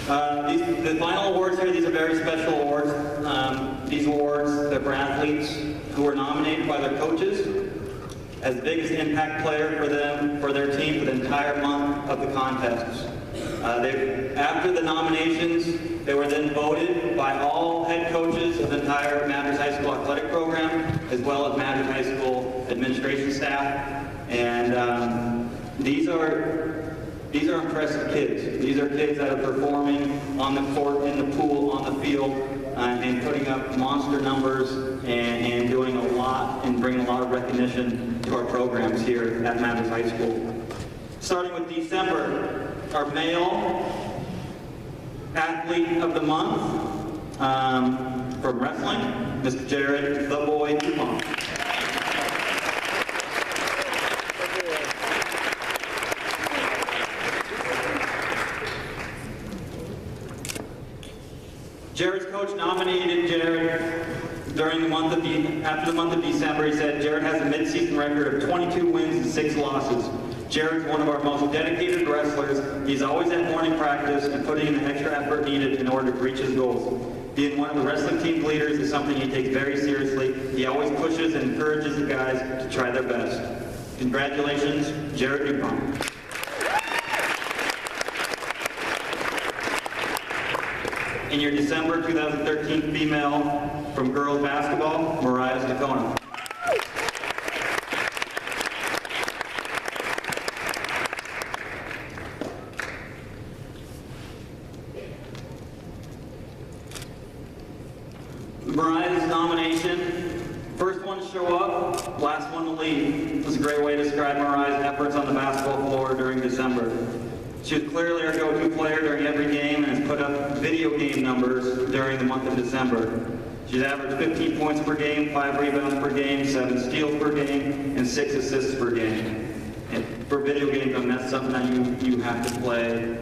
The final awards here, these are very special awards. These awards are for athletes who were nominated by their coaches as the biggest impact player for their team for the entire month of the contest. After the nominations, they were then voted by all head coaches of the entire Madras High School athletic program, as well as Madras High School administration staff. And these are impressive kids. These are kids that are performing on the court, in the pool, on the field, and putting up monster numbers and doing a lot and bringing a lot of recognition to our programs here at Madras High School. Starting with December, our male athlete of the month from wrestling, Mr. Jared "The Boy" Dupont. Jared's coach nominated Jared during the month of after the month of December. He said Jared has a mid-season record of 22 wins and 6 losses. Jared's one of our most dedicated wrestlers. He's always at morning practice and putting in the extra effort needed in order to reach his goals. Being one of the wrestling team leaders is something he takes very seriously. He always pushes and encourages the guys to try their best. Congratulations, Jared Dupont. In your December 2013 female from girls basketball, Mariah Stacona. Mariah's nomination, first one to show up, last one to leave. Was a great way to describe Mariah's efforts on the basketball floor during December. She was clearly our go-to player during every game and has put up video game numbers during the month of December. She's averaged 15 points per game, 5 rebounds per game, 7 steals per game, and 6 assists per game. And for video games, that's something that you have to play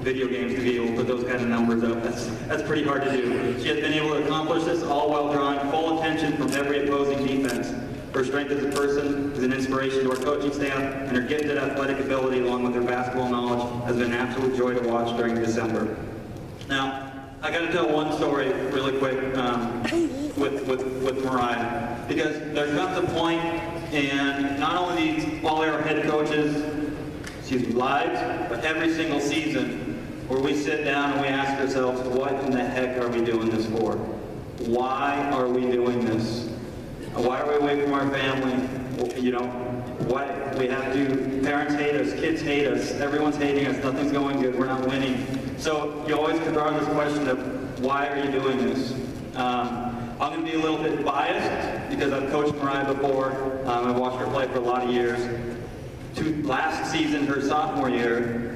video games to be able to put those kind of numbers up. That's pretty hard to do. She has been able to accomplish this all while drawing full attention from every opposing defense. Her strength as a person is an inspiration to our coaching staff, and her gifted athletic ability along with her basketball knowledge has been an absolute joy to watch during December. Now, I got to tell one story really quick with Mariah, because there comes a point, and not only these all our head coaches, lives, but every single season, where we sit down and we ask ourselves, what in the heck are we doing this for? Why are we doing this? Why are we away from our family? You know, why we have to, parents hate us, kids hate us, everyone's hating us, nothing's going good, we're not winning. So you always could draw this question of, why are you doing this? I'm going to be a little bit biased because I've coached Mariah before. I've watched her play for a lot of years. Last season, her sophomore year,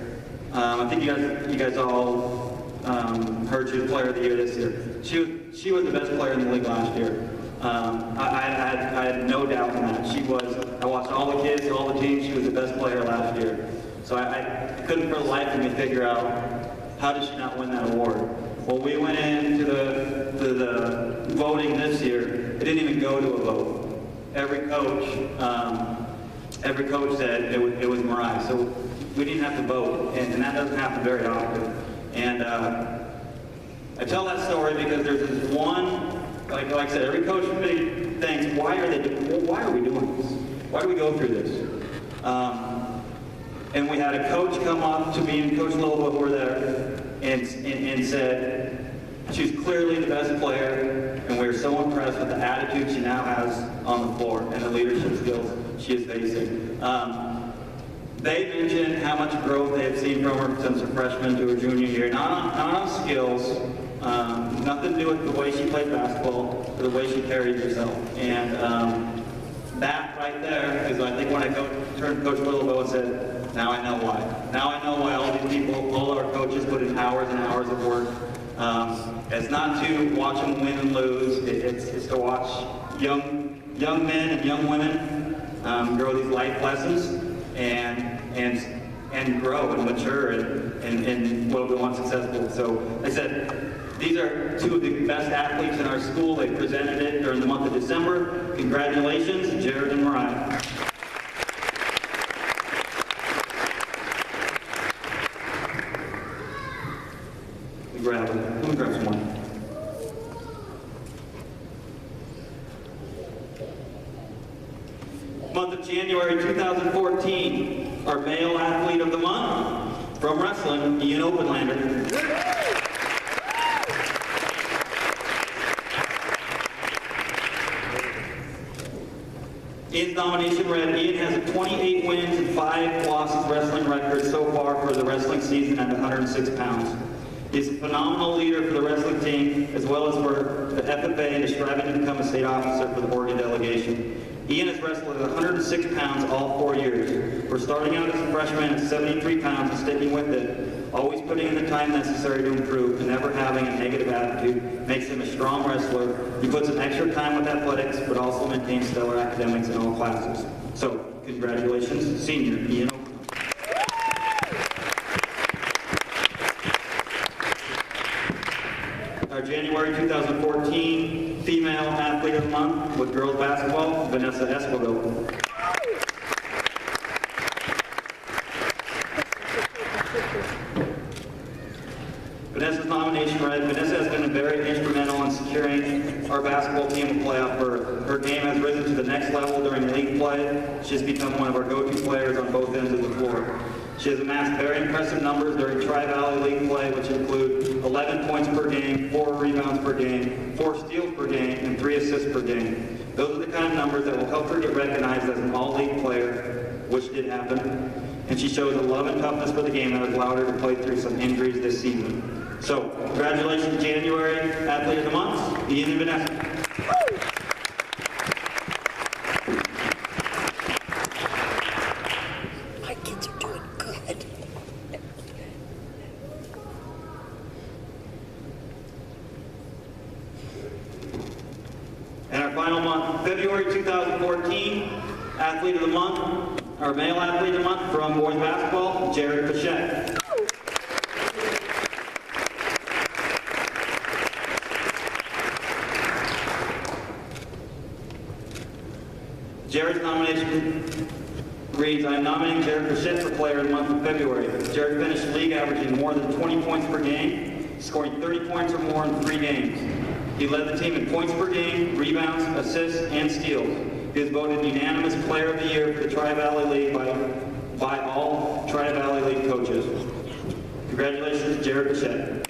I think you guys all heard she was Player of the Year this year. She was the best player in the league last year. I had no doubt in that. I watched all the kids, all the teams. She was the best player last year. So I couldn't for the life of me figure out, how did she not win that award? Well, we went into the voting this year. It didn't even go to a vote. Every coach said it was Mariah. So we didn't have to vote, and that doesn't happen very often. And I tell that story because there's this one, like I said, every coach thinks, why are we doing this? Why do we go through this? And we had a coach come up to me and Coach Lobo, who were there, and said, she's clearly the best player, and we're so impressed with the attitude she now has on the floor and the leadership skills she is facing. They mentioned how much growth they have seen from her since her freshman to her junior year, not on skills, nothing to do with the way she played basketball, but the way she carried herself. And that right there is, I think, when I turned to Coach Willoughby and said, now I know why. Now I know why all these people, all our coaches put in hours and hours of work. It's not to watch them win and lose. It's to watch young men and young women grow these life lessons and grow and mature and will become successful. So, like I said, these are two of the best athletes in our school. They presented it during the month of December. Congratulations, Jared and Mariah. grab them. Let me grab some more. Month of January 2014, our male athlete of the month from wrestling, Ian Openlander. Ian's nomination read, Ian has a 28 wins and 5 losses wrestling record so far for the wrestling season at 106 pounds. He's a phenomenal leader for the wrestling team, as well as for the FFA and is striving to become a state officer for the Oregon delegation. Ian has wrestled at 106 pounds all 4 years. We're starting out as a freshman at 73 pounds and sticking with it, always putting in the time necessary to improve and never having a negative attitude makes him a strong wrestler. He puts in extra time with athletics, but also maintains stellar academics in all classes. So, congratulations, senior Ian Oakland. Our January 2014 female athlete of the month with girls basketball, Vanessa Esquivel. Vanessa's nomination read, Vanessa has been very instrumental in securing our basketball team a playoff berth. Her game has risen to the next level during league play. She has become one of our go-to players on both ends of the floor. She has amassed very impressive numbers during Tri-Valley League play, which include 11 points per game, 4 rebounds per game, 4 steals per game, and 3 assists per game. Those are the kind of numbers that will help her get recognized as an all-league player, which did happen. And she shows a love and toughness for the game that has allowed her to play through some injuries this season. So, congratulations, January Athlete of the Month, Ian and Vanessa. And our final month, February 2014, Athlete of the Month, our male Athlete of the Month from boys basketball, Jared Pichette. Jared's nomination reads, I am nominating Jared Pichette for Player of the Month in February. Jared finished league averaging more than 20 points per game, scoring 30 points or more in 3 games. He led the team in points per game, rebounds, assists, and steals. He was voted unanimous Player of the Year for the Tri-Valley League by all Tri-Valley League coaches. Congratulations, Jared Pichette.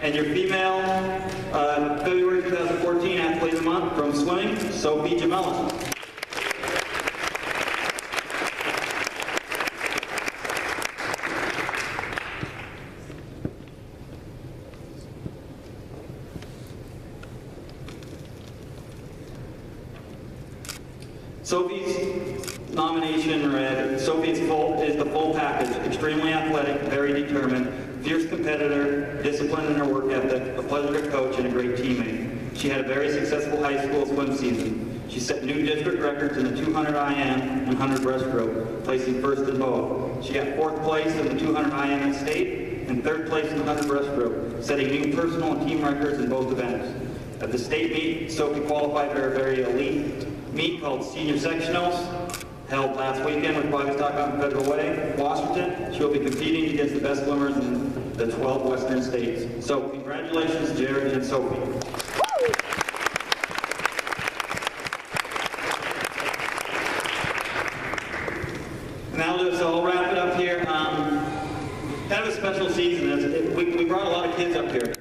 And your female February 2014 Athlete of the Month from swimming, Sophie Jamela. Sophie's nomination read, Sophie is the full package, extremely athletic, very determined, fierce competitor, disciplined in her work ethic, a pleasant coach, and a great teammate. She had a very successful high school swim season. She set new district records in the 200 IM and 100 breaststroke, placing first in both. She got 4th place in the 200 IM at state and 3rd place in the 100 breaststroke, setting new personal and team records in both events. At the state meet, Sophie qualified for a very elite meet called Senior Sectionals, held last weekend with Livestock on Federal Way, Washington. She will be competing against the best swimmers in the 12 Western states. So congratulations, Jared and Sophie. Now let's all wrap it up here. Kind of a special season. We brought a lot of kids up here.